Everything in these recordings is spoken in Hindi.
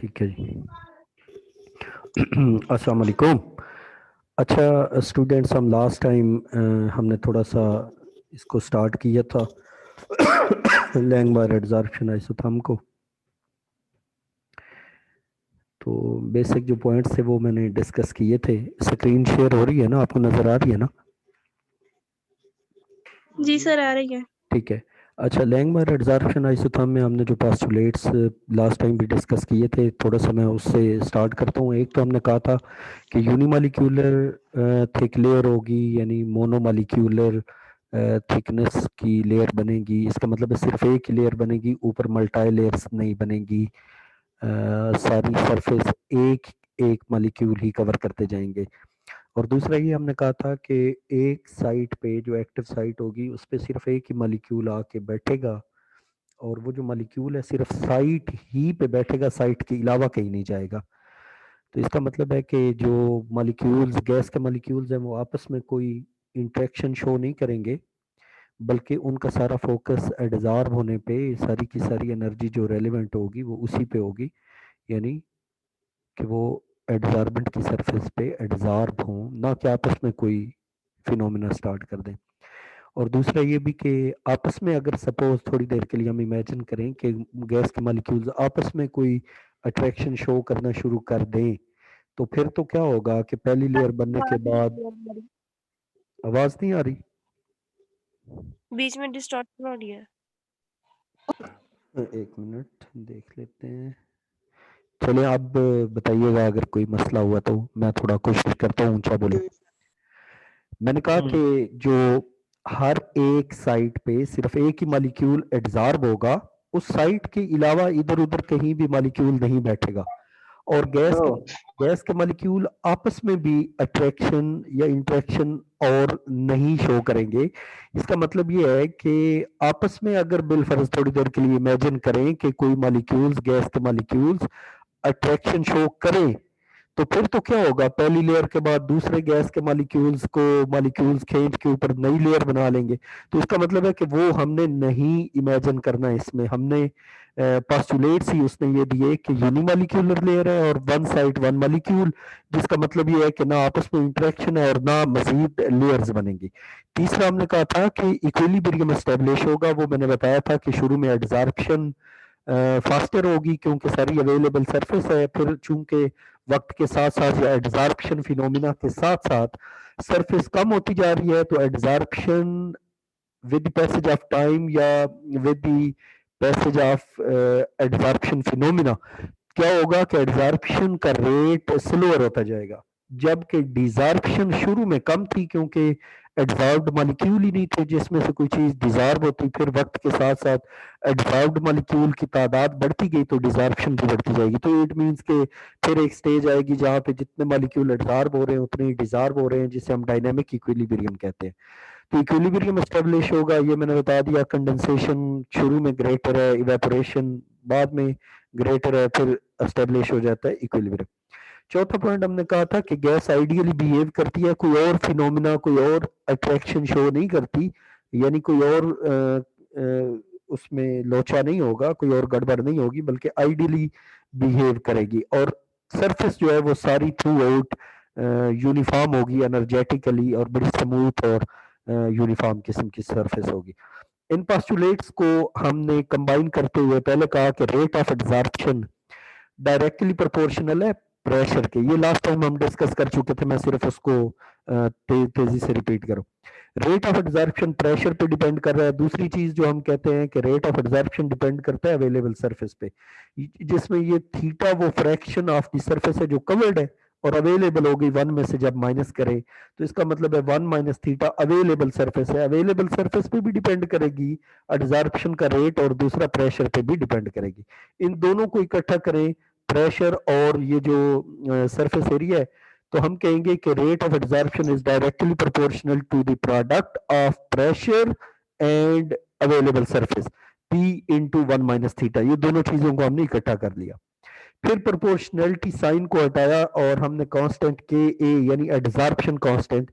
ठीक है जी। अस्सलाम वालेकुम। अच्छा स्टूडेंट्स, हम लास्ट टाइम हमने थोड़ा सा इसको स्टार्ट किया था लैंग्वेज एब्जॉर्प्शन आइसोथर्म को। तो बेसिक जो पॉइंट्स थे वो मैंने डिस्कस किए थे। स्क्रीन शेयर हो रही है ना, आपको नज़र आ रही है ना? जी सर, आ रही है। ठीक है। अच्छा, लैंग्वेज एब्जॉर्प्शन आइसोथर्म में हमने जो पोस्टुलेट्स लास्ट टाइम भी डिस्कस किए थे, थोड़ा सा मैं उससे स्टार्ट करता हूँ। एक तो हमने कहा था कि यूनिमॉलिक्यूलर थिक लेयर होगी, यानी मोनोमॉलिक्यूलर थिकनेस की लेयर बनेगी। इसका मतलब है सिर्फ एक ही लेयर बनेगी, ऊपर मल्टी लेयर्स नहीं बनेगी। सारी सरफेस एक एक मॉलिक्यूल ही कवर करते जाएंगे। और दूसरा ये हमने कहा था कि एक साइट पे जो एक्टिव साइट होगी उस पे सिर्फ एक ही मॉलिक्यूल आके बैठेगा, और वो जो मॉलिक्यूल है सिर्फ साइट ही पे बैठेगा, साइट के अलावा कहीं नहीं जाएगा। तो इसका मतलब है कि जो मॉलिक्यूल्स, गैस के मॉलिक्यूल्स हैं, वो आपस में कोई इंटरेक्शन शो नहीं करेंगे, बल्कि उनका सारा फोकस एडजॉर्ब होने पे, सारी की सारी एनर्जी जो रेलिवेंट होगी वो उसी पे होगी, यानी कि वो एडजॉर्बेंट की सरफेस पे एडजॉर्ब हों, ना कि आपस में कोई फिनोमिना स्टार्ट कर दें। और दूसरा ये भी कि आपस में अगर सपोज थोड़ी देर के लिए हम इमेजिन करें कि गैस के मॉलिक्यूल्स आपस में कोई अट्रैक्शन शो करना शुरू कर दें, तो फिर तो क्या होगा कि पहली लेयर बनने के बाद आवाज नहीं आ रही। बीच में डिस्टॉर्शन हो रही है। एक मिनट देख लेते हैं। चलिए आप बताइएगा अगर कोई मसला हुआ तो मैं थोड़ा कोशिश करता हूँ ऊंचा बोलूं। मैंने कहा कि जो हर एक साइट पे सिर्फ एक ही मॉलिक्यूल एडजॉर्ब होगा, उस साइट के अलावा इधर उधर कहीं भी मॉलिक्यूल नहीं बैठेगा। और गैस के मॉलिक्यूल आपस में भी अट्रैक्शन या इंटरेक्शन और नहीं शो करेंगे। इसका मतलब ये है कि आपस में अगर बिलफर्ज थोड़ी देर के लिए इमेजिन करें कि कोई मॉलिक्यूल्स, गैस के मॉलिक्यूल्स अट्रैक्शन शो करें, तो फिर तो क्या होगा, पहली लेयर के बाद दूसरे गैस के मॉलिक्यूल्स खींच के ऊपर नई लेयर बना लेंगे। तो इसका मतलब है कि वो हमने नहीं इमेजिन करना, इसमें हमने पोस्टुलेट्स ही उसने ये दिए कि यूनिमॉलिक्यूलर लेयर है और वन साइड वन मॉलिक्यूल, जिसका मतलब ये है कि ना आपस में इंटरेक्शन है और ना मजीद लेयर्स बनेंगी। तीसरा हमने कहा था कि इक्विलिब्रियम एस्टेब्लिश होगा। वो मैंने बताया था कि शुरू में एडजॉर्प्शन फास्टर होगी क्योंकि सारी अवेलेबल सरफेस है, फिर चूंकि वक्त के साथ साथ या एडजॉर्प्शन फिनोमिना के साथ साथ सरफेस कम होती जा रही है, तो adsorption with passage of time या with the passage of adsorption phenomena क्या होगा कि एडजॉर्प्शन का रेट स्लोअर होता जाएगा, जबकि डिजॉर्प्शन शुरू में कम थी क्योंकि एडजॉर्ब्ड मॉलिक्यूल ही नहीं थे जिसमें से कोई चीज डिजॉर्ब होती। फिर वक्त के साथ साथ एडजॉर्ब्ड मॉलिक्यूल की तादाद बढ़ती गई तो डिजॉर्प्शन भी बढ़ती जाएगी। तो इट मीन्स के फिर एक स्टेज आएगी जहां पे जितने मॉलिक्यूल एडजॉर्ब हो रहे हैं उतने ही डिजॉर्ब हो रहे हैं, जिसे हम डायनेमिक इक्विलिब्रियम कहते हैं। तो इक्विलिब्रियम एस्टेब्लिश होगा, ये मैंने बता दिया। कंडेंसेशन शुरू में ग्रेटर है, इवेपोरेशन बाद में ग्रेटर है, फिर एस्टेब्लिश हो जाता है इक्विलिब्रियम। चौथा पॉइंट हमने कहा था कि गैस आइडियली बिहेव करती है, कोई और फिनोमिना, कोई और अट्रैक्शन शो नहीं करती, यानी कोई और उसमें लोचा नहीं होगा, कोई और गड़बड़ नहीं होगी, बल्कि आइडियली बिहेव करेगी। और सरफेस जो है वो सारी थ्रू आउट यूनिफॉर्म होगी एनर्जेटिकली, और बड़ी स्मूथ और यूनिफॉर्म किस्म की सरफेस होगी। इन पोस्टुलेट्स को हमने कंबाइन करते हुए पहले कहा कि rate of absorption directly proportional है प्रेशर के। ये लास्ट टाइम हम डिस्कस कर चुके थे, मैं सिर्फ उसको तेजी से रिपीट करूं। रेट ऑफ एब्जॉर्प्शन प्रेशर पे डिपेंड कर रहा है। दूसरी चीज जो हम कहते हैं कि रेट ऑफ एब्जॉर्प्शन डिपेंड करता है अवेलेबल सरफेस पे, जिसमें ये थीटा वो फ्रैक्शन ऑफ द सरफेस है जो कवर्ड है, और अवेलेबल हो गई वन में से जब माइनस करें, तो इसका मतलब है one minus theta available surface है। अवेलेबल सरफेस पे भी डिपेंड करेगी एब्जॉर्प्शन का रेट, और दूसरा प्रेशर पे भी डिपेंड करेगी। इन दोनों को इकट्ठा करें, प्रेशर और ये जो सरफेस एरिया है, तो हम कहेंगे कि rate of absorption is directly proportional to the product of pressure and available surface, P into one minus theta. ये दोनों चीजों को हमने इकट्ठा कर लिया। फिर प्रोपोर्शनलिटी साइन को हटाया और हमने कांस्टेंट के ए यानी एब्जॉर्प्शन कांस्टेंट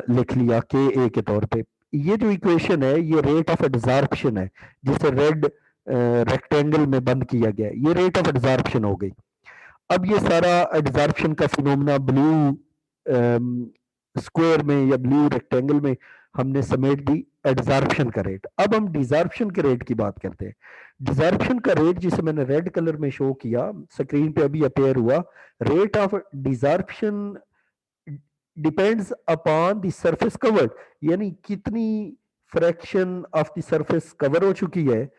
लिख लिया के ए के तौर पे। ये जो इक्वेशन है ये रेट ऑफ एब्जॉर्प्शन है, जिसे रेड रेक्टेंगल में बंद किया गया है, ये रेट ऑफ एब्जॉर्प्शन हो गई। अब ये सारा एडजॉर्प्शन का फिनोमेना ब्लू स्क्वायर में या ब्लू रेक्टेंगल में हमने समेट दी एडजॉर्प्शन का रेट। अब हम डिजॉर्प्शन के रेट की बात करते हैं। डिजॉर्प्शन का रेट जिसे मैंने रेड कलर में शो किया, स्क्रीन पे अभी अपेयर हुआ, rate of desorption depends upon the surface covered, यानी कितनी fraction of the surface cover हो चुकी है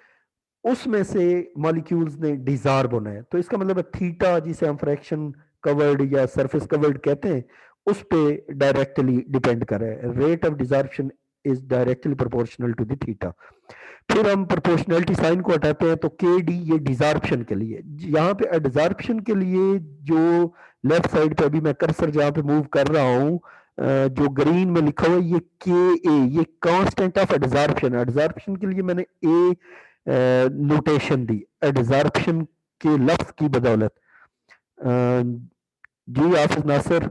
उसमें से मॉलिक्यूल्स ने डिजॉर्ब होना है। तो इसका मतलब है थीटा जिसे हम फ्रैक्शन कवर्ड या सरफेस कवर्ड कहते हैं उस पे डायरेक्टली डिपेंड कर रहा है। Rate of desorption is directly proportional to the theta. फिर हम प्रोपोर्शनलिटी साइन को हटाते हैं तो के डी ये डिजॉर्प्शन के लिए। यहाँ पे एडजॉर्प्शन के लिए जो लेफ्ट साइड पे अभी मैं कर्सर जहाँ पे मूव कर रहा हूँ, जो ग्रीन में लिखा हुआ है ये के ए, ये कांस्टेंट ऑफ एडजॉर्प्शन। एडजॉर्प्शन के लिए मैंने ए नोटेशन दी एडजॉर्प्शन के लफ्ज की बदौलत। जी हाफिज नासिर,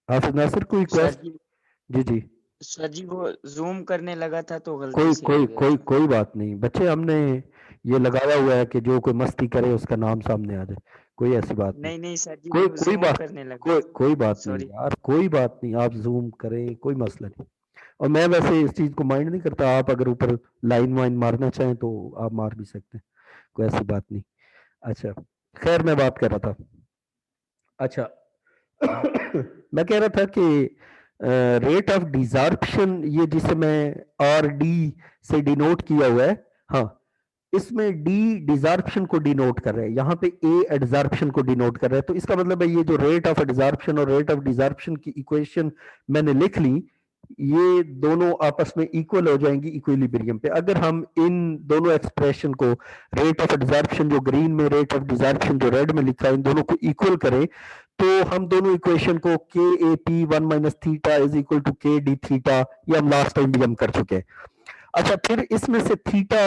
हाफिज नासिर कोई सर क्वेश्चन? जी जी सर जी, वो जूम करने लगा था तो गलती कोई से कोई हो गया कोई था। कोई बात नहीं बच्चे, हमने ये लगाया हुआ है कि जो कोई मस्ती करे उसका नाम सामने आ जाए, कोई ऐसी बात नहीं। नहीं सर जी, कोई वो कोई जूम बात करने लगा कोई बात नहीं सॉरी। यार, कोई बात नहीं, आप जूम करें कोई मसला नहीं। और मैं वैसे इस चीज को माइंड नहीं करता, आप अगर ऊपर लाइन वाइन मारना चाहें तो आप मार भी सकते हैं, कोई ऐसी बात नहीं। अच्छा खैर मैं बात कर रहा था, अच्छा मैं कह रहा था कि रेट ऑफ डिजॉर्प्शन ये जिसे मैं आर डी से डिनोट किया हुआ है, हाँ इसमें डी डिजॉर्प्शन को डिनोट कर रहा है, यहाँ पे ए एडजॉर्प्शन को डिनोट कर रहा है। तो इसका मतलब है ये जो रेट ऑफ एडजॉर्प्शन और रेट ऑफ डिजॉर्प्शन की इक्वेशन मैंने लिख ली, ये दोनों आपस में इक्वल हो जाएंगी इक्विलिब्रियम पे। अगर हम इन दोनों एक्सप्रेशन को, रेट ऑफ एडजॉर्प्शन जो ग्रीन में, रेट ऑफ डिजॉर्प्शन जो रेड में लिखा है, इन दोनों को इक्वल करें तो हम दोनों इक्वेशन को K A P one minus theta is equal to K D theta, ये हम लास्ट टाइम भी हम कर चुके हैं। अच्छा फिर इसमें से थीटा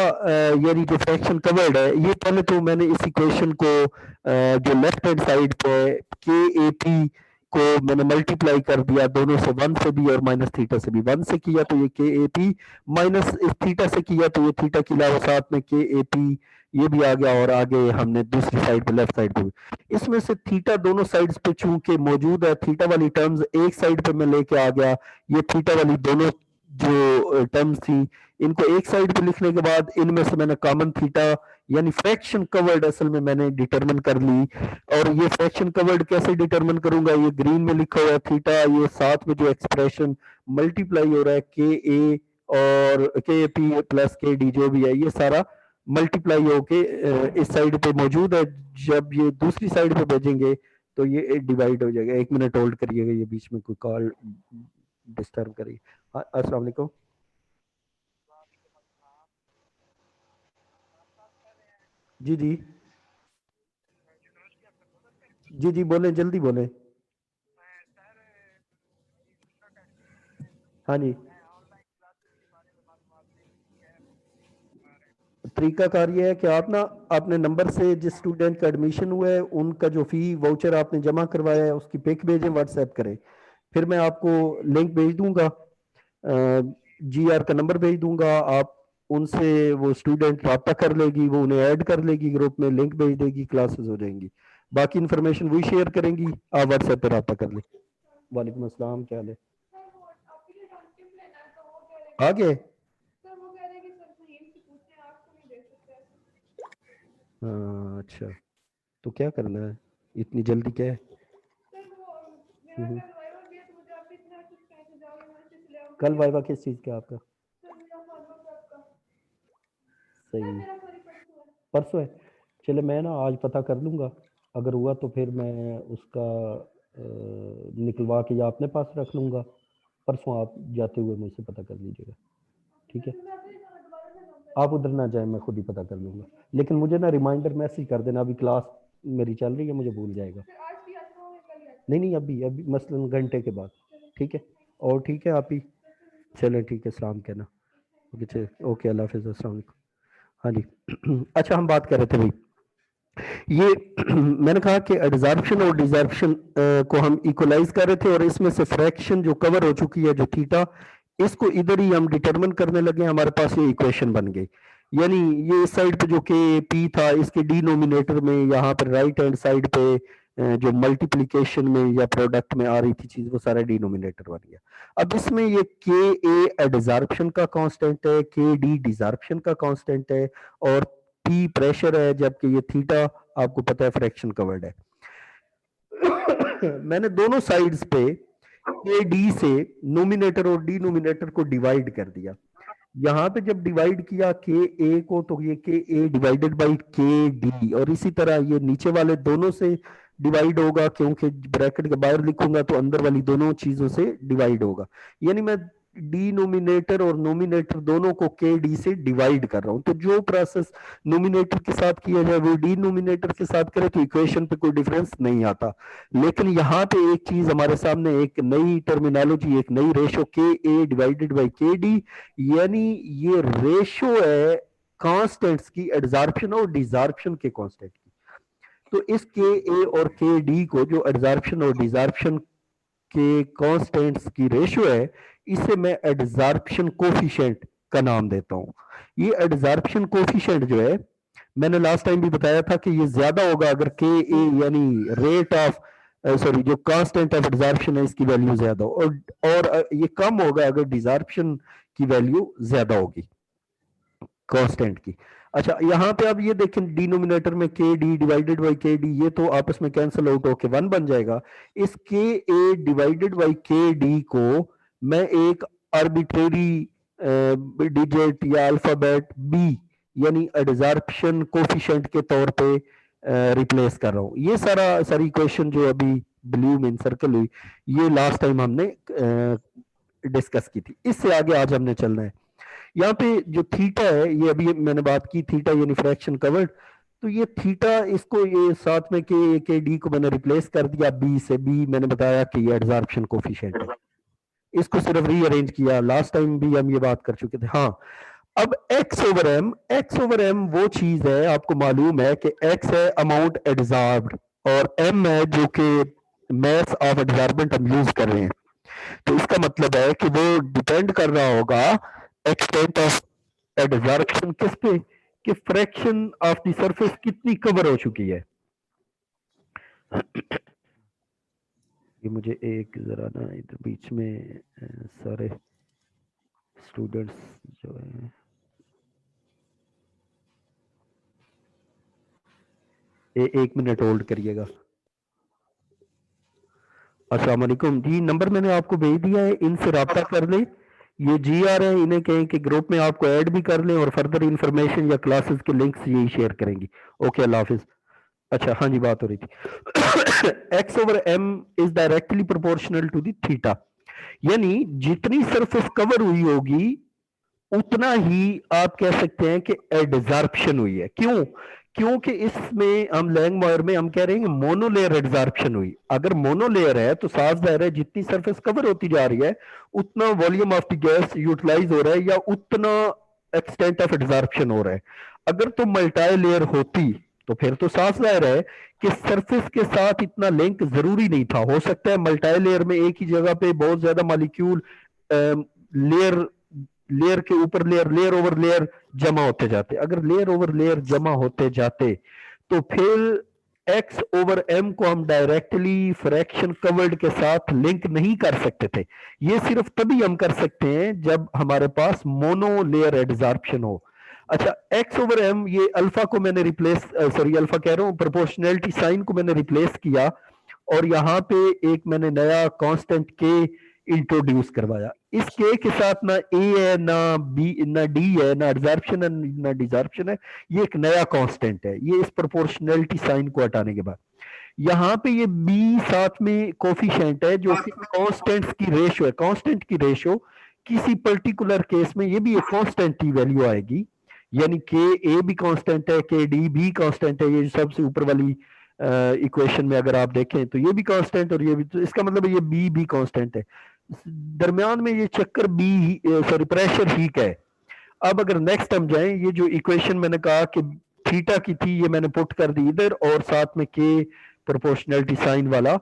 यानी जो फ्रैक्शन कवर्ड है, ये पहले तो मैंने इस इक्वेशन को जो लेफ्ट हैंड साइड पे के ए पी को मैंने मल्टीप्लाई कर दिया दोनों से, वन से भी और माइनस थीटा से भी। वन से किया तो ये के ए पी, माइनस थीटा से किया तो ये थीटा के अलावा साथ में के ए पी ये भी आ गया, और आगे हमने दूसरी साइड पे लेफ्ट साइड पे भी। इसमें से थीटा दोनों साइड्स पे चूंकि मौजूद है, थीटा वाली टर्म्स एक साइड पे मैं लेके आ गया, ये थीटा वाली दोनों जो टर्म्स थी इनको एक साइड पे लिखने के बाद इनमें से मैंने कॉमन थीटा यानी फ्रैक्शन कवर्ड असल में मैंने डिटरमिन कर ली। और ये फ्रैक्शन कवर्ड कैसे डिटरमिन करूंगा, ये ग्रीन में लिखा हुआ है थीटा, ये साथ में जो एक्सप्रेशन मल्टीप्लाई हो रहा है के ए और के पी प्लस के डी जो भी है, ये सारा मल्टीप्लाई होके इस साइड पे मौजूद है। जब ये दूसरी साइड पे भेजेंगे तो ये डिवाइड हो जाएगा। एक मिनट होल्ड करिएगा, ये बीच में कोई कॉल डिस्टर्ब करिए। अस्सलाम वालेकुम। जी जी जी जी बोले, जल्दी बोले। हाँ जी, तरीकाकार ये है कि आप ना अपने नंबर से जिस स्टूडेंट का एडमिशन हुआ है उनका जो फी वाउचर आपने जमा करवाया है उसकी पिक भेजें, व्हाट्सएप करें, फिर मैं आपको लिंक भेज दूंगा, जी आर का नंबर भेज दूंगा, आप उनसे वो स्टूडेंट रब्ता कर लेगी, वो उन्हें ऐड कर लेगी ग्रुप में, लिंक भेज देगी, क्लासेस हो जाएंगी, बाकी इन्फॉर्मेशन वही शेयर करेंगी, आप व्हाट्सएप पर रब्ता कर लें। वालेकुम अस्सलाम, क्या हाल है? आगे हाँ अच्छा, तो क्या करना है, इतनी जल्दी क्या है? हम्म। कल वाइवा किस चीज़ का आपका? सही, परसों है, चले मैं ना आज पता कर लूँगा, अगर हुआ तो फिर मैं उसका निकलवा के या अपने पास रख लूँगा, परसों आप जाते हुए मुझसे पता कर लीजिएगा, ठीक है? आप उधर ना जाए, मैं खुद ही पता कर लूँगा, लेकिन मुझे ना रिमाइंडर मैसेज कर देना, अभी क्लास मेरी चल रही है, मुझे भूल जाएगा। नहीं नहीं अभी अभी मसलन घंटे के बाद, ठीक है? और ठीक है आप ही, चलें ठीक है, सलाम कहना, ओके ओके, अल्लाह हाफिज़, अस्सलाम वालेकुम। हाँ जी अच्छा हम बात कर रहे थे भाई, ये मैंने कहा कि एडजॉर्प्शन और डिजॉर्प्शन को हम इक्वलाइज कर रहे थे, और इसमें से फ्रैक्शन जो कवर हो चुकी है जो थीटा, इसको इधर ही हम डिटरमिन करने लगे, हमारे पास ये इक्वेशन बन गई। यानी ये इस साइड पे जो के पी था इसके डिनोमिनेटर में यहाँ पर राइट हैंड साइड पे जो मल्टीप्लिकेशन में या प्रोडक्ट में आ रही थी चीज वो सारा डिनोमिनेटर बन गया। अब इसमें ये के ए एडजॉर्प्शन का कांस्टेंट है, के डी डिसॉर्प्शन का कांस्टेंट है और पी प्रेशर है, जबकि ये थीटा आपको पता है फ्रैक्शन कवर्ड है। मैंने दोनों साइड्स पे के डी से नोमिनेटर और डिनोमिनेटर को डिवाइड कर दिया। यहाँ पे जब डिवाइड किया के ए को तो ये के ए डिवाइडेड बाई के डी, और इसी तरह ये नीचे वाले दोनों से डिवाइड होगा, क्योंकि ब्रैकेट के बाहर लिखूंगा तो अंदर वाली दोनों चीजों से डिवाइड होगा। यानी मैं डिनोमिनेटर और नोमिनेटर दोनों को के डी से डिवाइड कर रहा हूं। तो जो प्रोसेस नोमिनेटर के साथ किया जाए वो डिनोमिनेटर के साथ करे तो इक्वेशन पे कोई डिफरेंस नहीं आता। लेकिन यहाँ पे एक चीज हमारे सामने, एक नई टर्मिनोलॉजी, एक नई रेशो के ए डिवाइडेड बाई के डी, यानी ये रेशो है कांस्टेंट्स की, एडजॉर्प्शन और डिसॉर्प्शन के कांस्टेंट की। तो इस के ए और के डी को जो एडजॉर्प्शन और डिसॉर्प्शन के कांस्टेंट्स की रेशियो है, इसे मैं एडजॉर्प्शन कोफिशिएंट का नाम देता हूं। ये एडजॉर्प्शन कोफिशिएंट जो है, मैंने लास्ट टाइम भी बताया था कि ये ज्यादा होगा अगर के ए यानी रेट ऑफ सॉरी जो कांस्टेंट ऑफ एडजॉर्प्शन है इसकी वैल्यू ज्यादा हो, और ये कम होगा अगर डिसॉर्प्शन की वैल्यू ज्यादा होगी कांस्टेंट की। अच्छा, यहाँ पे अब ये देखें डिनोमिनेटर में के डी डिवाइडेड बाई के डी, ये तो आपस में कैंसिल आउट होके 1 बन जाएगा। इस के ए डिवाइडेड बाई के डी को मैं एक आर्बिट्रेरी डिजिट या अल्फाबेट बी यानी एडजॉर्प्शन कोफिशिएंट के तौर पे रिप्लेस कर रहा हूं। ये सारी इक्वेशन जो अभी ब्लू में सर्कल हुई, ये लास्ट टाइम हमने डिस्कस की थी। इससे आगे आज हमने चलना है। यहाँ पे जो थीटा है, ये अभी मैंने बात की, थीटा यानी फ्रैक्शन कवर्ड, तो ये थीटा, इसको ये साथ में के डी को मैंने रिप्लेस कर दिया बी से। बी मैंने बताया कि ये एडजॉर्प्शन कोफिशिएंट है, इसको सिर्फ रीअरेंज किया। लास्ट टाइम भी हम ये बात कर चुके थे। हाँ, अब x ओवर m वो चीज है, आपको मालूम है कि x है अमाउंट एडजॉर्ब्ड और m है जो कि मास ऑफ एडजॉर्बेंट हम यूज कर रहे हैं। तो इसका मतलब है कि वो डिपेंड कर रहा होगा एक्सटेंट ऑफ एडजॉर्प्शन किस पे, कि फ्रैक्शन ऑफ द सरफेस कितनी कवर हो चुकी है। ये मुझे एक जरा ना इधर बीच में सारे स्टूडेंट्स जो है, एक मिनट होल्ड करिएगा। अस्सलाम वालेकुम जी, नंबर मैंने आपको भेज दिया है, इनसे रब्ता कर ले। ये GR है, इन्हें कहें कि ग्रुप में आपको ऐड भी कर लें और फर्दर इंफॉर्मेशन या क्लासेस के लिंक्स यही शेयर करेंगी। ओके, अल्लाह हाफिज। अच्छा हाँ जी, बात हो रही थी। x over m is directly proportional to the theta, यानी जितनी सरफेस कवर हुई होगी उतना ही आप कह सकते हैं कि एडजॉर्प्शन हुई है। क्यों? क्योंकि इसमें हम लैंगमॉयर में हम कह रहे हैं मोनोलेयर एडजॉर्प्शन हुई। अगर मोनोलेयर है तो साफ जाहिर है जितनी सरफेस कवर होती जा रही है उतना volume of the gas utilize हो रहा है या उतना एक्सटेंट ऑफ एडजॉर्प्शन हो रहा है। अगर तो मल्टी लेयर होती तो फिर तो साफ जाहिर है कि सरफेस के साथ इतना लिंक जरूरी नहीं था। हो सकता है मल्टी लेयर में एक ही जगह पे बहुत ज्यादा मॉलिक्यूल लेयर के ऊपर लेयर ओवर लेयर जमा होते जाते। अगर लेयर ओवर लेयर जमा होते जाते तो फिर x ओवर m को हम डायरेक्टली फ्रैक्शन कवर्ड के साथ लिंक नहीं कर सकते थे। ये सिर्फ तभी हम कर सकते हैं जब हमारे पास मोनो लेयर एडजॉर्प्शन हो। अच्छा, x ओवर m, ये अल्फा को मैंने रिप्लेस अल्फा कह रहा हूँ, प्रोपोर्शनैलिटी साइन को मैंने रिप्लेस किया और यहाँ पे एक मैंने नया कांस्टेंट k इंट्रोड्यूस करवाया। इस के के साथ ना ए है ना बी ना डी है, ना एडजॉर्प्शन है ना डिसॉर्प्शन है, ये एक नया कांस्टेंट है। ये इस प्रोपोर्शनैलिटी साइन को हटाने के बाद यहाँ पे ये बी साथ में कोफिशिएंट है जो कि कांस्टेंट्स की रेशियो है। कांस्टेंट की रेशियो किसी पर्टिकुलर केस में ये भी एक कांस्टेंट की वैल्यू आएगी, यानी के ए भी कांस्टेंट है, के डी भी कांस्टेंट है। ये सबसे ऊपर वाली इक्वेशन में अगर आप देखें तो ये भी कांस्टेंट और ये भी, तो इसका मतलब ये बी भी कांस्टेंट है। दरमियान में ये चक्कर बी प्रेशर हीट है। अब अगर नेक्स्ट हम जाएं, ये जो इक्वेशन मैंने कहा कि थीटा की थी ये मैंने पुट कर दी इधर और साथ में के प्रोपोर्शनैलिटी साइन वाला।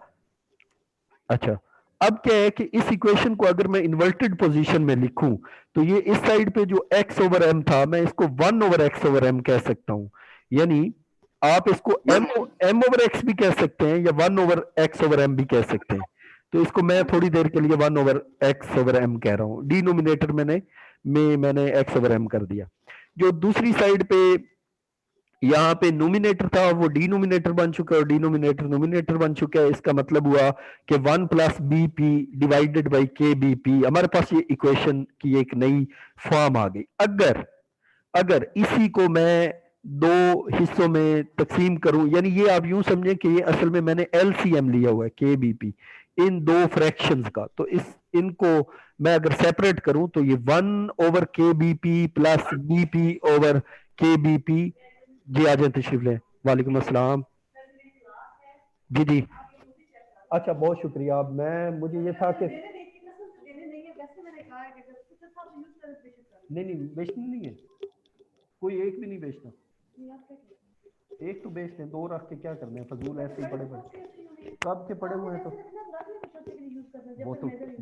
अच्छा, अब क्या है कि इस इक्वेशन को अगर मैं इन्वर्टेड पोजीशन में लिखूं तो ये इस साइड पे जो x ओवर m था मैं इसको 1 ओवर x ओवर m कह सकता हूं, यानी आप इसको m ओवर x भी कह सकते हैं या 1 ओवर x ओवर m भी कह सकते हैं। तो इसको मैं थोड़ी देर के लिए 1 ओवर x ओवर m कह रहा हूं, डिनोमिनेटर मैंने x ओवर m कर दिया। जो दूसरी साइड पे यहाँ पे नोमिनेटर था वो डिनोमिनेटर बन चुका है और डिनोमिनेटर नोमिनेटर बन चुका है। इसका मतलब हुआ कि 1 plus B P divided by K B P, हमारे पास ये इक्वेशन की एक नई फॉर्म आ गई। अगर इसी को मैं दो हिस्सों में तकसीम करूं, यानी ये आप यूं समझें कि ये असल में मैंने एलसीएम लिया हुआ है के बी पी इन दो फ्रैक्शंस का, तो इनको मैं अगर सेपरेट करूं तो ये 1 over K B P plus B P over K B P. जी आ जाए, तशरीफ लें। वालेकुम अस्सलाम। जी जी, अच्छा बहुत शुक्रिया। अब मुझे ये था कि नहीं बेचना नहीं है, कोई एक भी नहीं बेचना, एक तो बेच दें, दो रख के क्या करने हैं, फजूल ऐसे ही पड़े पड़े कब के पड़े हुए हैं। तो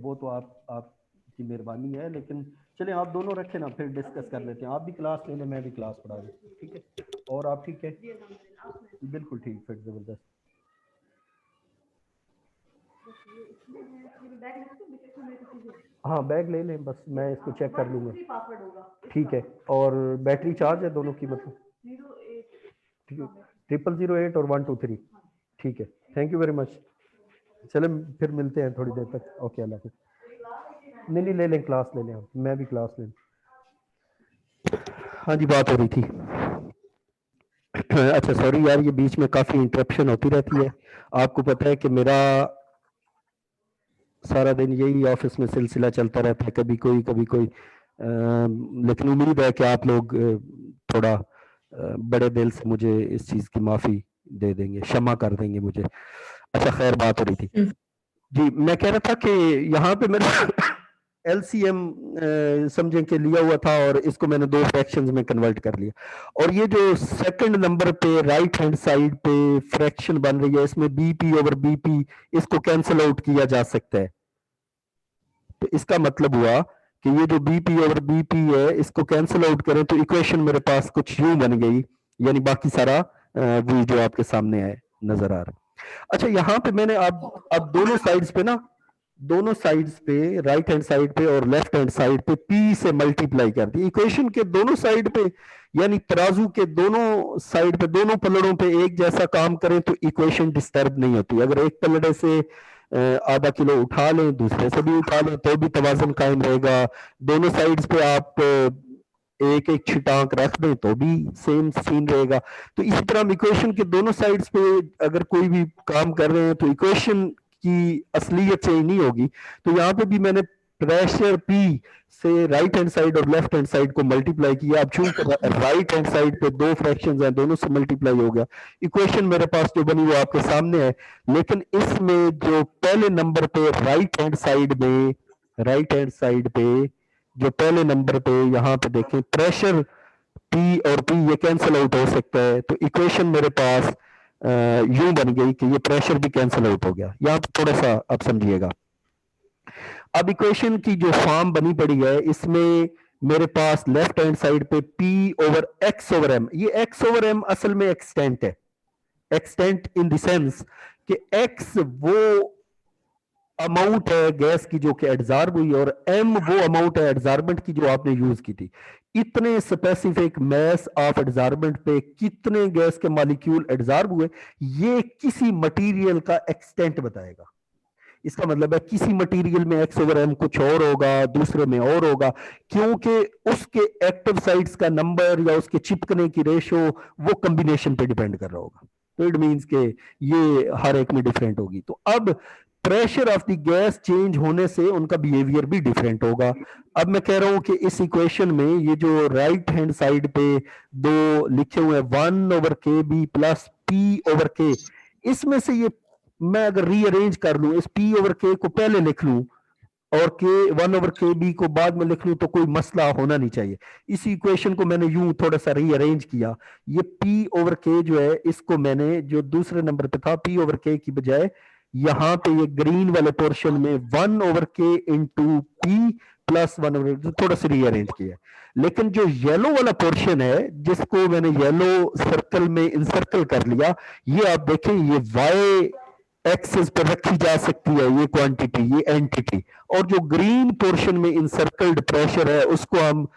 वो तो आपकी मेहरबानी है, लेकिन चले आप दोनों रखें ना, फिर डिस्कस कर लेते हैं। आप भी क्लास ले लें, मैं भी क्लास पढ़ा दूँ, ठीक है? और आप ठीक है? बिल्कुल ठीक, फिर जबरदस्त। हाँ बैग ले लें, बस मैं इसको चेक कर लूँगा, ठीक है। और बैटरी चार्ज है दोनों की, मतलब 0008 और 123, ठीक है। Thank you very much. चले फिर मिलते हैं थोड़ी देर तक। ओके, अल्लाह हाफिज़। नहीं ले लें, क्लास ले लें, मैं भी क्लास ले लें। हाँ जी, बात हो रही थी। अच्छा सॉरी यार, ये बीच में काफ़ी इंटरप्शन होती रहती है। आपको पता है कि मेरा सारा दिन यही ऑफिस में सिलसिला चलता रहता है, कभी कोई लेकिन उम्मीद है कि आप लोग थोड़ा बड़े दिल से मुझे इस चीज़ की माफ़ी दे देंगे, क्षमा कर देंगे मुझे। अच्छा खैर, बात हो रही थी जी, मैं कह रहा था कि यहाँ पे मेरा एलसीएम समझें कि लिया हुआ था और इसको मैंने दो फ्रैक्शंस में कन्वर्ट कर लिया। और ये जो सेकंड नंबर पे राइट हैंड साइड पे फ्रैक्शन बन रही है, इसमें बीपी ओवर बीपी इसको कैंसिल आउट किया जा सकता है। तो इसका मतलब हुआ कि ये जो बीपी ओवर बीपी है इसको कैंसिल आउट करें तो इक्वेशन मेरे पास कुछ यूं बन गई, यानी बाकी सारा वो जो आपके सामने है नजर आ रहा है। अच्छा, यहाँ पे मैंने अब दोनों साइड्स पे ना, दोनों साइड्स पे राइट हैंड साइड पे और लेफ्ट हैंड साइड पे पी से मल्टीप्लाई कर दी इक्वेशन के दोनों साइड पे, यानी तराजू के दोनों साइड पे दोनों पलड़ों पे एक जैसा काम करें तो इक्वेशन डिस्टर्ब नहीं होती। अगर एक पलड़े से आधा किलो उठा लें, दूसरे से भी उठा लें तो भी तवाज़ुन कायम रहेगा। दोनों साइड्स पे आप एक एक छिटांक रख दें तो भी सेम सीन रहेगा। तो इसी तरह हम इक्वेशन के दोनों साइड्स पे अगर कोई भी काम कर रहे हैं तो इक्वेशन की असलियत चेंज नहीं होगी। तो यहाँ पे भी मैंने प्रेशर पी से राइट हैंड साइड और लेफ्ट हैंड साइड को मल्टीप्लाई किया। अब चूंकि राइट हैंड साइड पे दो फ्रैक्शंस हैं, दोनों से मल्टीप्लाई हो गया, इक्वेशन मेरे पास जो बनी वो आपके सामने है। लेकिन इसमें जो पहले नंबर पे राइट हैंड साइड पे जो पहले नंबर पे यहाँ पे देखें, प्रेशर पी और पी ये कैंसिल आउट हो सकता है, तो इक्वेशन मेरे पास यूं बन गई कि ये प्रेशर भी कैंसिल आउट हो गया। यहाँ पे थोड़ा सा आप समझिएगा। अब इक्वेशन की जो फॉर्म बनी पड़ी है इसमें मेरे पास लेफ्ट हैंड साइड पे P over x over m, ये x ओवर m असल में एक्सटेंट है, एक्सटेंट इन द सेंस कि x वो अमाउंट है गैस की जो कि एडजॉर्ब हुई और m वो अमाउंट है एडजॉर्बेंट की जो आपने यूज की थी। इतने स्पेसिफिक मैस ऑफ एडजॉर्बेंट पे कितने गैस के मॉलिक्यूल एडजॉर्ब हुए, ये किसी मटेरियल का एक्सटेंट बताएगा। इसका मतलब है किसी मटेरियल में x ओवर m कुछ और होगा, दूसरे में और होगा, क्योंकि उसके एक्टिव साइट्स का नंबर या उसके चिपकने की रेशो वो कॉम्बिनेशन पे डिपेंड कर रहा होगा। तो इट मींस के ये हर एक में डिफरेंट होगी। तो अब pressure of the gas change होने से उनका बिहेवियर भी डिफरेंट होगा। अब मैं कह रहा हूं कि इस इक्वेशन में ये जो राइट हैंड साइड पे दो लिखे हुए हैं 1 over K B plus P over के, इसमें से ये मैं अगर रीअरेंज कर लूं, इस P ओवर K को पहले लिख लूं और K 1 ओवर के बी को बाद में लिख लूं तो कोई मसला होना नहीं चाहिए। इस इक्वेशन को मैंने यूं थोड़ा सा रीअरेंज किया, ये P ओवर K जो है इसको मैंने जो दूसरे नंबर पे था P ओवर K की बजाय यहाँ पे ये ग्रीन वाले पोर्शन में 1/k इंटू पी प्लस 1/, जो थोड़ा सा रीअरेंज किया है। लेकिन जो येलो वाला पोर्शन है जिसको मैंने येलो सर्कल में इंसर्कल कर लिया, ये आप देखें ये वाई एक्सिस पर रखी जा सकती है ये क्वांटिटी, ये एंटिटी, और जो ग्रीन पोर्शन में इंसर्कल्ड प्रेशर है उसको हम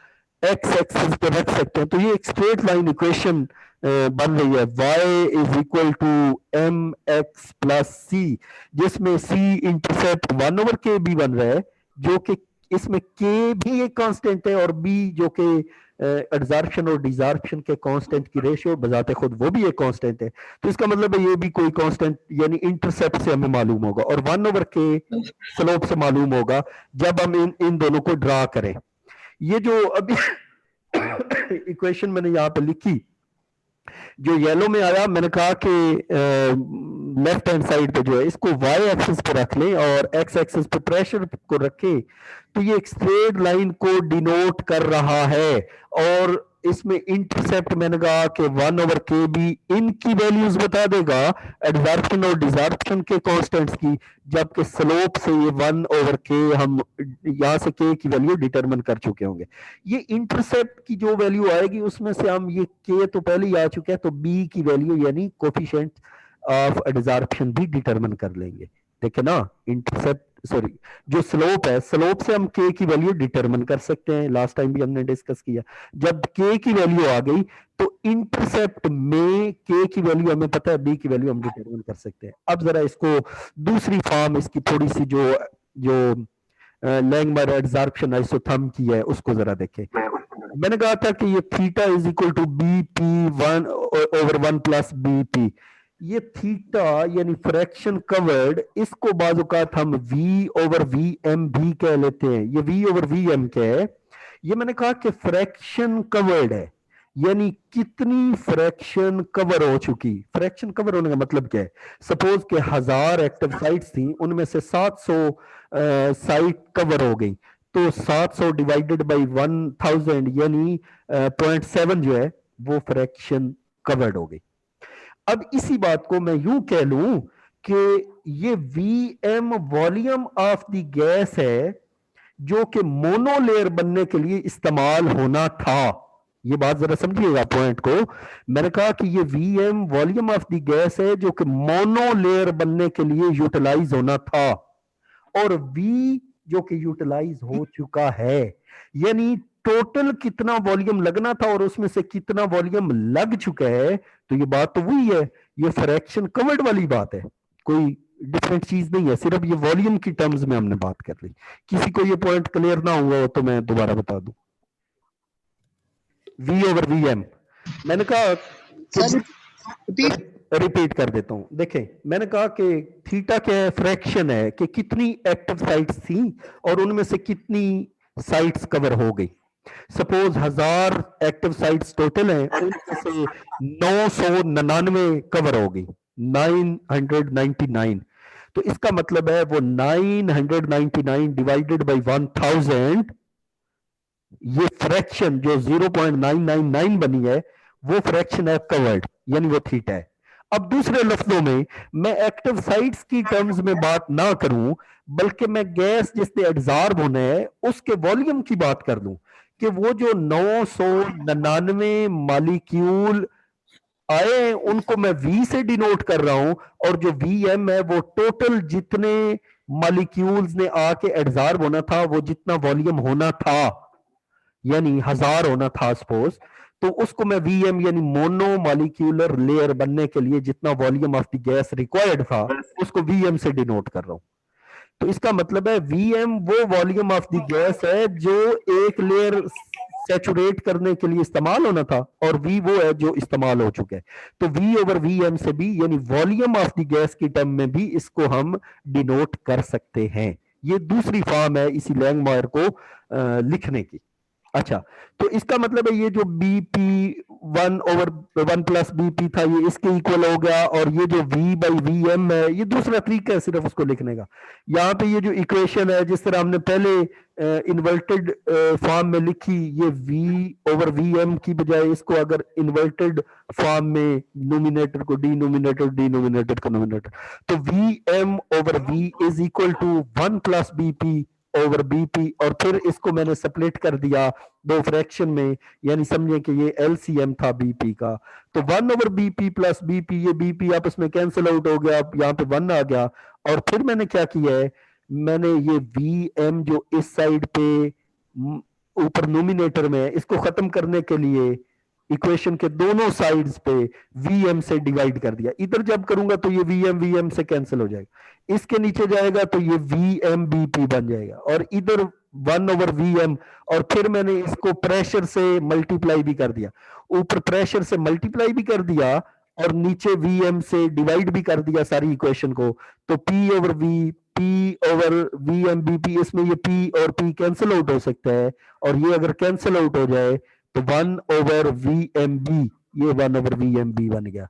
एक्स एक्सिस पे रख सकते हैं। तो ये एक स्ट्रेट लाइन इक्वेशन बन रही है, y is equal to m x plus c, जिसमें c इंटरसेप्ट 1/k भी बन रहा है, जो कि इसमें k भी एक कांस्टेंट है और b जो कि एडजॉर्प्शन और डिजॉर्प्शन के कांस्टेंट की रेशियो बजाते खुद वो भी एक कांस्टेंट है। तो इसका मतलब है ये भी कोई कांस्टेंट यानी इंटरसेप्ट से हमें मालूम होगा, और 1/k स्लोप से मालूम होगा जब हम इन दोनों को ड्रा करें। ये जो अभी इक्वेशन मैंने यहाँ पे लिखी, जो येलो में आया, मैंने कहा कि लेफ्ट हैंड साइड पे जो है इसको वाई एक्सिस पे रख लें और एक्स एक्सिस पे प्रेशर को रखें, तो ये एक स्ट्रेट लाइन को डिनोट कर रहा है। और इसमें इंटरसेप्ट मैंने कहा कि 1/k भी इनकी वैल्यूज बता देगा, एडजॉर्प्शन और डिजॉर्प्शन के कांस्टेंट्स की, जबकि स्लोप से ये 1/k हम यहां से k की वैल्यू डिटरमिन कर चुके होंगे। ये इंटरसेप्ट की जो वैल्यू आएगी उसमें से हम ये k तो पहले ही आ चुका है, तो b की वैल्यू यानी कोफिशिएंट ऑफ एडजॉर्प्शन भी डिटरमिन कर लेंगे। देखे ना, इंटरसेप्ट सॉरी जो स्लोप है, स्लोप से हम k की वैल्यू डिटरमिन कर सकते हैं, लास्ट टाइम भी हमने डिस्कस किया। जब k की वैल्यू आ गई तो इंटरसेप्ट में k की वैल्यू हमें पता है, b की वैल्यू हम डिटरमिन कर सकते हैं। अब जरा इसको दूसरी फॉर्म इसकी थोड़ी सी जो लैंगमर एडजॉर्प्शन आइसोथर्म की है उसको जरा देखें। मैंने कहा था कि ये theta is equal to BP1/1 plus BP, ये थीटा यानी फ्रैक्शन कवर्ड, इसको बाज़ औक़ात हम V/VM भी कह लेते हैं। ये V/VM क्या है? ये मैंने कहा कि फ्रैक्शन कवर्ड है, यानी कितनी फ्रैक्शन कवर हो चुकी। फ्रैक्शन कवर होने का मतलब क्या है? सपोज के 1000 एक्टिव साइट्स थी, उनमें से 700 साइट कवर हो गई, तो 700 डिवाइडेड बाई 1000 यानी 0.7 जो है वो फ्रैक्शन कवर्ड हो गई। अब इसी बात को मैं यूं कह लूं कि ये VM volume of the gas है जो कि मोनोलेयर बनने के लिए इस्तेमाल होना था। ये बात जरा समझिएगा पॉइंट को। मैंने कहा कि ये VM volume of the gas है जो कि मोनोलेयर बनने के लिए यूटिलाइज होना था, और V जो कि यूटिलाइज हो चुका है, यानी टोटल कितना वॉल्यूम लगना था और उसमें से कितना वॉल्यूम लग चुका है। तो ये बात तो वही है, ये फ्रैक्शन कवर्ड वाली बात है, कोई डिफरेंट चीज नहीं है, सिर्फ ये वॉल्यूम की टर्म्स में हमने बात कर ली। किसी को ये पॉइंट क्लियर ना हुआ हो तो मैं दोबारा बता दूं। V/VM मैंने कहा, रिपीट कर देता हूं। देखें, मैंने कहा कि थीटा क्या फ्रैक्शन है कि कितनी एक्टिव साइट्स थी और उनमें से कितनी साइट्स कवर हो गई। सपोज 1000 एक्टिव साइट्स टोटल हैं, उनमें से 999 कवर हो गई, 999। तो इसका मतलब है वो 999 डिवाइडेड बाई 1000, ये फ्रैक्शन जो 0.999 बनी है वो फ्रैक्शन है कवर्ड, यानी वो थीटा है। अब दूसरे लफ्जों में मैं एक्टिव साइट्स की टर्म्स में बात ना करूं, बल्कि मैं गैस जिसने एब्जॉर्ब होना है उसके वॉल्यूम की बात कर लूं कि वो जो 999 मॉलिक्यूल आए उनको मैं V से डिनोट कर रहा हूं, और जो VM है वो टोटल जितने मॉलिक्यूल्स ने आके एब्जॉर्ब होना था, वो जितना वॉल्यूम होना था, यानी 1000 होना था सपोज, तो उसको मैं VM यानी मोनो मॉलिक्यूलर लेयर बनने के लिए जितना volume of the gas required था उसको VM से डिनोट कर रहा हूं। तो इसका मतलब है VM वो वॉल्यूम ऑफ द गैस है जो एक लेयर सैचुरेट करने के लिए इस्तेमाल होना था, और V वो है जो इस्तेमाल हो चुका है। तो V/VM से भी यानी वॉल्यूम ऑफ द गैस की टर्म में भी इसको हम डिनोट कर सकते हैं। ये दूसरी फॉर्म है इसी लैंगमॉयर को लिखने की। अच्छा, तो इसका मतलब है ये जो BP1/1 प्लस BP था ये इसके इक्वल हो गया, और ये जो V/VM है ये दूसरा तरीका है सिर्फ उसको लिखने का। यहाँ पे ये जो इक्वेशन है जिस तरह हमने पहले इन्वर्टेड फॉर्म में लिखी, ये V/VM की बजाय इसको अगर इन्वर्टेड फॉर्म में नोमिनेटर को डिनोमिनेटर, डिनोमिनेटर को नोमिनेटर, तो VM/V is equal to 1 plus BP/BP, और फिर इसको मैंने स्प्लिट कर दिया दो फ्रैक्शन में, यानी समझे कि ये LCM था BP का। तो 1/BP प्लस BP, ये BP आपस में कैंसिल आउट हो गया, यहाँ पे 1 आ गया। और फिर मैंने क्या किया है, मैंने ये VM जो इस साइड पे ऊपर नोमिनेटर में है, इसको खत्म करने के लिए इक्वेशन के दोनों साइड्स पे VM से डिवाइड कर दिया। इधर जब करूंगा तो ये VM से कैंसिल हो जाएगा, इसके नीचे जाएगा तो ये VMBP बन जाएगा, और इधर 1/VM, और फिर मैंने इसको प्रेशर से मल्टीप्लाई भी कर दिया, ऊपर प्रेशर से मल्टीप्लाई भी कर दिया और नीचे VM से डिवाइड भी कर दिया सारी इक्वेशन को। तो P/V, P/VMBP, इसमें ये P और P कैंसिल आउट हो सकता है, और ये अगर कैंसिल आउट हो जाए तो 1/VMB, ये 1/VMB बन गया।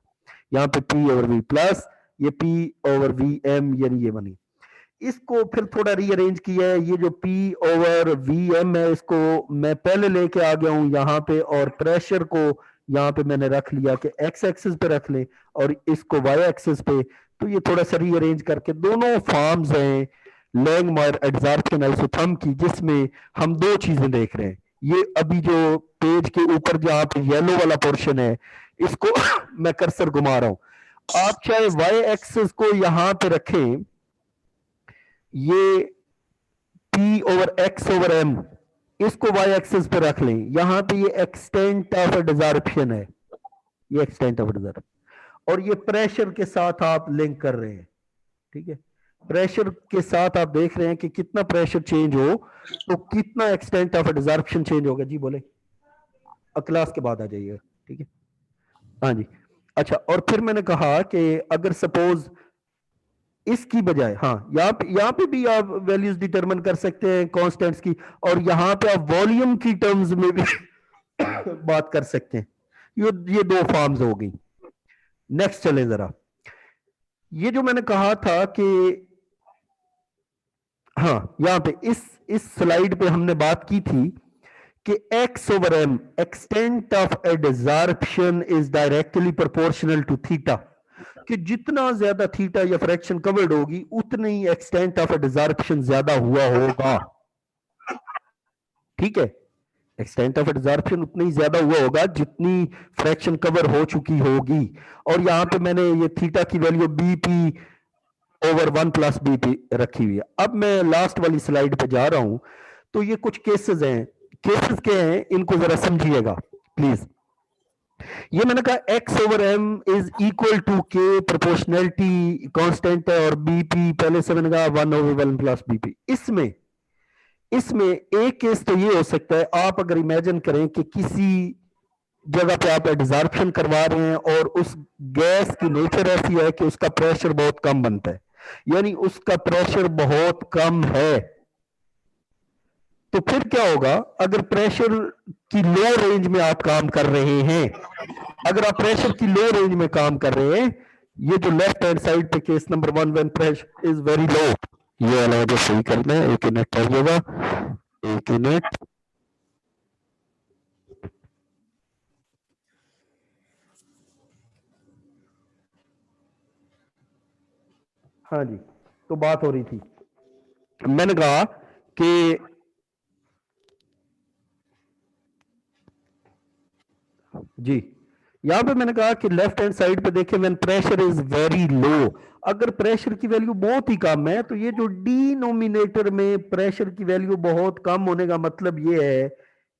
यहाँ पे P/V प्लस ये P/VM, यानी ये बनी। इसको फिर थोड़ा रीअरेंज किया है, ये जो P/VM है इसको मैं पहले लेके आ गया हूं यहाँ पे, और प्रेशर को यहाँ पे मैंने रख लिया कि एक्स एक्सिस पे रख ले और इसको वाई एक्सिस पे। तो ये थोड़ा सा रीअरेंज करके दोनों फॉर्म्स हैं लैंगमायर एडजॉर्प्शन आइसोथर्म की, जिसमें हम दो चीजें देख रहे हैं। ये अभी जो पेज के ऊपर जहाँ पे येलो वाला पोर्शन है, इसको मैं कर्सर घुमा रहा हूं, आप चाहे वाई एक्सिस को यहाँ पे रखें, ये P/X/M, इसको वाई एक्सिस पे रख लें, यहां पे ये एक्सटेंट ऑफ डिजॉर्प्शन है, ये एक्सटेंट ऑफ डिजॉर्प्शन, और ये प्रेशर के साथ आप लिंक कर रहे हैं। ठीक है, प्रेशर के साथ आप देख रहे हैं कि कितना प्रेशर चेंज हो तो कितना एक्सटेंट ऑफ डिजॉर्प्शन चेंज होगा। जी बोले, क्लास के बाद आ जाइएगा। ठीक है, हाँ जी। अच्छा, और फिर मैंने कहा कि अगर सपोज इसकी बजाय, हाँ यहाँ पे भी आप वैल्यूज डिटरमिन कर सकते हैं कांस्टेंट्स की, और यहाँ पे आप वॉल्यूम की टर्म्स में भी बात कर सकते हैं। ये दो फॉर्म्स हो गई। नेक्स्ट चले जरा, ये जो मैंने कहा था कि हाँ यहाँ पे इस स्लाइड पे हमने बात की थी कि X/M, extent of adsorption, is directly proportional to theta, कि जितना ज्यादा थीटा या फ्रैक्शन कवर्ड होगी उतनी ही एक्सटेंट ऑफ एडजॉर्प्शन ज्यादा हुआ होगा। ठीक है, एक्सटेंट ऑफ एडजॉर्प्शन उतनी ही ज्यादा हुआ होगा जितनी फ्रैक्शन कवर हो चुकी होगी। और यहां पे मैंने ये थीटा की वैल्यू BP/1 प्लस BP रखी हुई है। अब मैं लास्ट वाली स्लाइड पे जा रहा हूं, तो ये कुछ केसेस हैं। केसेस क्या हैं, इनको जरा समझिएगा प्लीज। ये मैंने कहा X/M is equal to K, proportionality constant है, और BP पहले से मैंने कहा 1/1 प्लस BP। इसमें एक केस तो ये हो सकता है, आप अगर इमेजिन करें कि किसी जगह पे आप एडजॉर्प्शन करवा रहे हैं और उस गैस की नेचर ऐसी है कि उसका प्रेशर बहुत कम बनता है, यानी उसका प्रेशर बहुत कम है। तो फिर क्या होगा, अगर प्रेशर की लो रेंज में आप काम कर रहे हैं, अगर आप प्रेशर की लो रेंज में काम कर रहे हैं, ये जो लेफ्ट हैंड साइड पे case number 1 when pressure is very low, ये वाला जो सही करना है, एक मिनट करिएगा, एक मिनट। हाँ जी, तो बात हो रही थी, मैंने कहा कि जी यहां पे मैंने कहा कि लेफ्ट हैंड साइड पे देखें, when pressure is very low, अगर प्रेशर की वैल्यू बहुत ही कम है, तो ये जो डिनोमिनेटर में प्रेशर की वैल्यू बहुत कम होने का मतलब ये है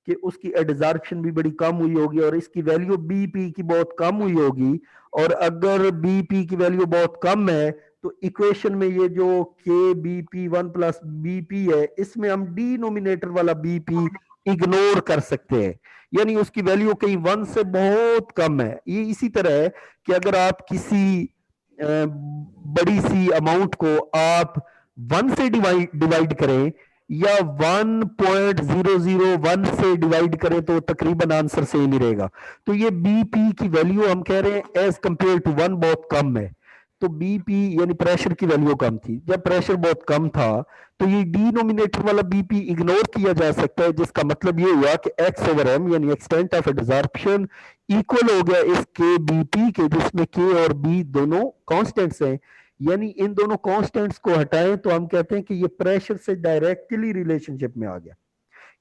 कि उसकी एडजॉर्प्शन भी बड़ी कम हुई होगी, और इसकी वैल्यू BP की बहुत कम हुई होगी। और अगर BP की वैल्यू बहुत कम है तो इक्वेशन में ये जो KBP1 प्लस BP है, इसमें हम डिनोमिनेटर वाला BP इग्नोर कर सकते हैं, यानी उसकी वैल्यू कहीं 1 से बहुत कम है। ये इसी तरह है कि अगर आप किसी बड़ी सी अमाउंट को आप 1 से डिवाइड करें, या 1.001 से डिवाइड करें तो तकरीबन आंसर सेम ही रहेगा। तो ये बीपी की वैल्यू हम कह रहे हैं एज कंपेयर टू 1 बहुत कम है। तो बीपी यानी प्रेशर की वैल्यू कम थी। जब प्रेशर बहुत कम था तो ये डिनोमिनेटर वाला बीपी इग्नोर किया जा सकता है, जिसका मतलब ये हुआ कि एक्स ओवर एम यानी एक्सटेंट ऑफ एब्जॉर्प्शन इक्वल हो गया इस के बीपी के, जिसमें के और बी दोनों कांस्टेंट्स हैं। यानी इन दोनों कांस्टेंट्स को हटाएं तो हम कहते हैं कि ये प्रेशर से डायरेक्टली रिलेशनशिप में आ गया।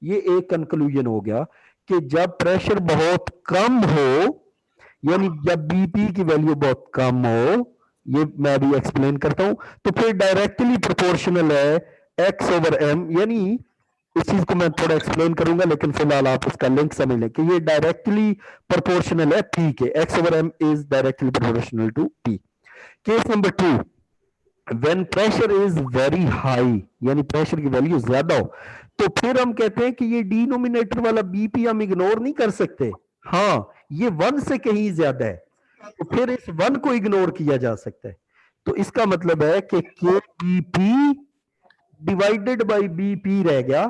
ये एक कंक्लूजन हो गया कि जब प्रेशर बहुत कम हो, यानी जब बीपी की वैल्यू बहुत कम हो, ये मैं अभी एक्सप्लेन करता हूं, तो फिर डायरेक्टली प्रोपोर्शनल है एक्स ओवर एम। यानी इस चीज को मैं थोड़ा एक्सप्लेन करूंगा, लेकिन फिलहाल आप इसका लिंक समझ लें कि ये डायरेक्टली प्रोपोर्शनल है पी के। X over M is directly proportional to P. Case number 2, when pressure is very high, यानी प्रेशर की वैल्यू ज्यादा हो, तो फिर हम कहते हैं कि ये डिनोमिनेटर वाला बीपी हम इग्नोर नहीं कर सकते। हाँ, ये 1 से कहीं ज्यादा है, तो फिर इस 1 को इग्नोर किया जा सकता है। तो इसका मतलब है कि के बीपी डिवाइडेड बाई बीपी रह गया।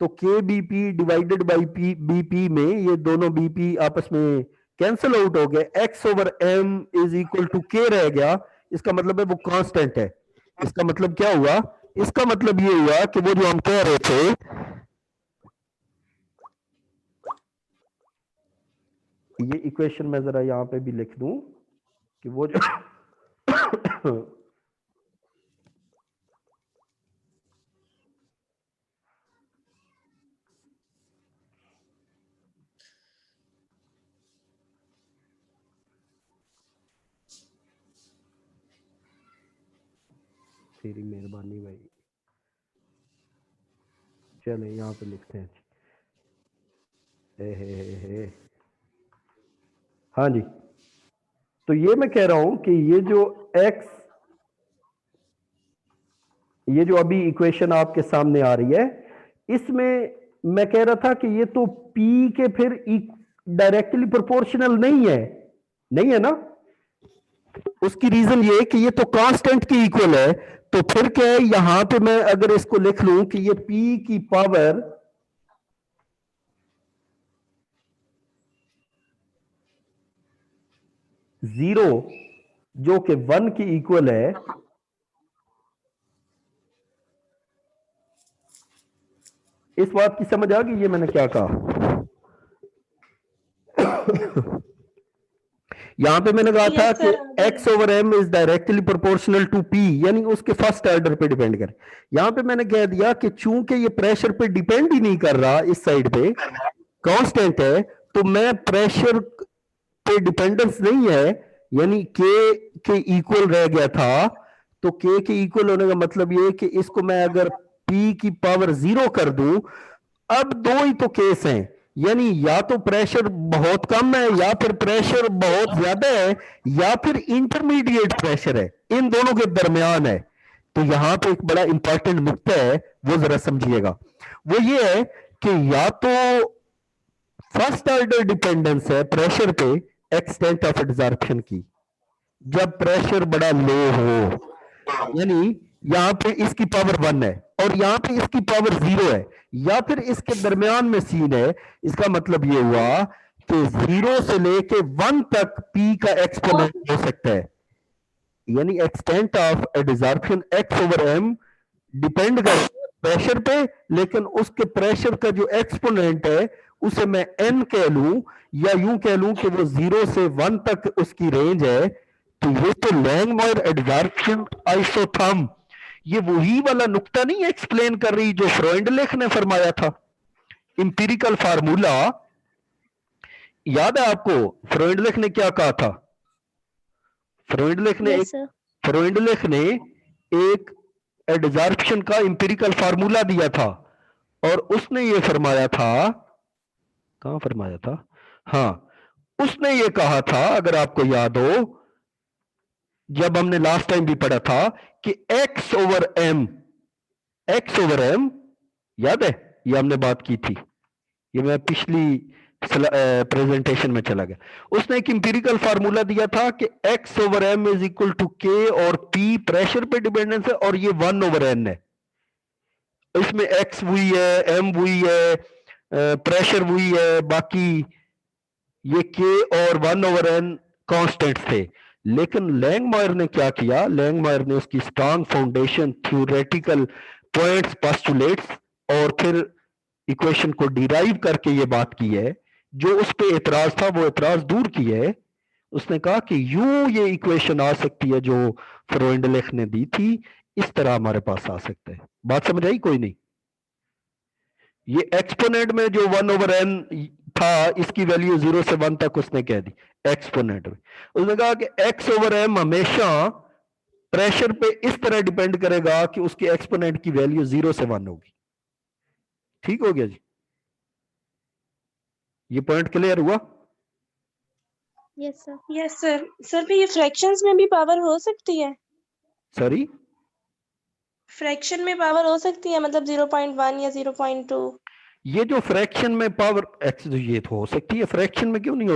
तो के बीपी डिवाइडेड बाई बीपी में ये दोनों बीपी आपस में कैंसिल आउट हो गए। X over M is equal to K रह गया। इसका मतलब है वो कांस्टेंट है। इसका मतलब क्या हुआ? इसका मतलब ये हुआ कि वो जो हम कह रहे थे, ये इक्वेशन मैं जरा यहां पे भी लिख दूं कि वो जो तेरी मेहरबानी भाई, चले यहां पे लिखते हैं। हे। हाँ जी, तो ये मैं कह रहा हूं कि ये जो x, ये जो अभी इक्वेशन आपके सामने आ रही है, इसमें मैं कह रहा था कि ये तो p के फिर डायरेक्टली प्रोपोर्शनल नहीं है ना। उसकी रीजन ये कि ये तो कांस्टेंट की इक्वल है। तो फिर क्या है, यहां पे मैं अगर इसको लिख लूं कि ये p की पावर जीरो जो कि 1 की इक्वल है, इस बात की समझ आ गई ये मैंने क्या कहा? यहां पे मैंने कहा था कि x over m is directly proportional to p, यानी उसके फर्स्ट ऑर्डर पे डिपेंड करे। यहां पे मैंने कह दिया कि चूंकि ये प्रेशर पे डिपेंड ही नहीं कर रहा, इस साइड पे कांस्टेंट है, तो मैं प्रेशर पे डिपेंडेंस नहीं है, यानी के इक्वल रह गया था। तो के इक्वल होने का मतलब ये कि इसको मैं अगर p की पावर 0 कर दूं, अब दो ही तो केस हैं, यानी या तो प्रेशर बहुत कम है या फिर प्रेशर बहुत ज्यादा है या फिर इंटरमीडिएट प्रेशर है, इन दोनों के दरमियान है। तो यहां पे एक बड़ा इंपॉर्टेंट नुक्ता है, वो जरा समझिएगा। वो ये है कि या तो फर्स्ट ऑर्डर डिपेंडेंस है प्रेशर पे एक्सटेंट ऑफ एब्जॉर्प्शन की, जब प्रेशर बड़ा लो हो, यानी यहां पे इसकी पावर 1 है और यहां पे इसकी पावर 0 है, या फिर इसके दरमियान में सीन है। इसका मतलब ये हुआ कि 0 से लेके 1 तक p का एक्सपोनेंट हो सकता है, यानी extent of absorption x over m depend कर प्रेशर पे, लेकिन उसके प्रेशर का जो एक्सपोनेंट है उसे मैं n कह लूं, या यूं कह लूं कि वो 0 से 1 तक उसकी रेंज है। तो ये तो लैंगमोयर एब्जॉर्प्शन आइसोथर्म, ये वही वाला नुक्ता नहीं एक्सप्लेन कर रही जो फ्रोइडलेख ने फरमाया था, इंपिरिकल फार्मूला। याद है आपको फ्रोइडलेख ने क्या कहा था? फ्रोइडलेख ने एक एब्जॉर्प्शन का इंपिरिकल फार्मूला दिया था और उसने ये फरमाया था, कहां फरमाया था, हाँ, उसने ये कहा था, अगर आपको याद हो, जब हमने लास्ट टाइम भी पढ़ा था कि x ओवर m, याद है, ये हमने बात की थी, ये मैं पिछली प्रेजेंटेशन में चला गया। उसने एक इंपिरिकल फार्मूला दिया था कि x over m is equal to k और p प्रेशर पे डिपेंडेंस है और ये 1 ओवर n है। इसमें एक्स वही है, एम वही है, प्रेशर वही है, बाकी ये के और 1/n कांस्टेंट थे। लेकिन लैंगमायर ने क्या किया, लैंगमायर ने उसकी strong foundation, theoretical points, postulates और फिर इक्वेशन को डिराइव करके ये बात की है। जो उस पे एतराज था वो एतराज दूर किया है। उसने कहा कि यूं ये इक्वेशन आ सकती है जो फ्रोइंडलेख ने दी थी, इस तरह हमारे पास आ सकता है। बात समझ आई कोई नहीं? ये एक्सपोनेंट में जो 1/n था, इसकी वैल्यू 0 से 1 तक उसने कह दी एक्सपोनेंट में। उसने कहा कि x/m हमेशा प्रेशर पे इस तरह डिपेंड करेगा कि उसके एक्सपोनेंट की वैल्यू 0 से 1 होगी। ठीक हो गया जी? ये पॉइंट क्लियर हुआ? Yes sir. सर भी ये फ्रैक्शंस में भी पावर हो सकती है? सॉरी, फ्रैक्शन में पावर हो सकती है, मतलब 0.1 या 0.2? ये जो फ्रैक्शन में पावर एक्स, ये तो हो सकती है, फ्रैक्शन में क्यों नहीं हो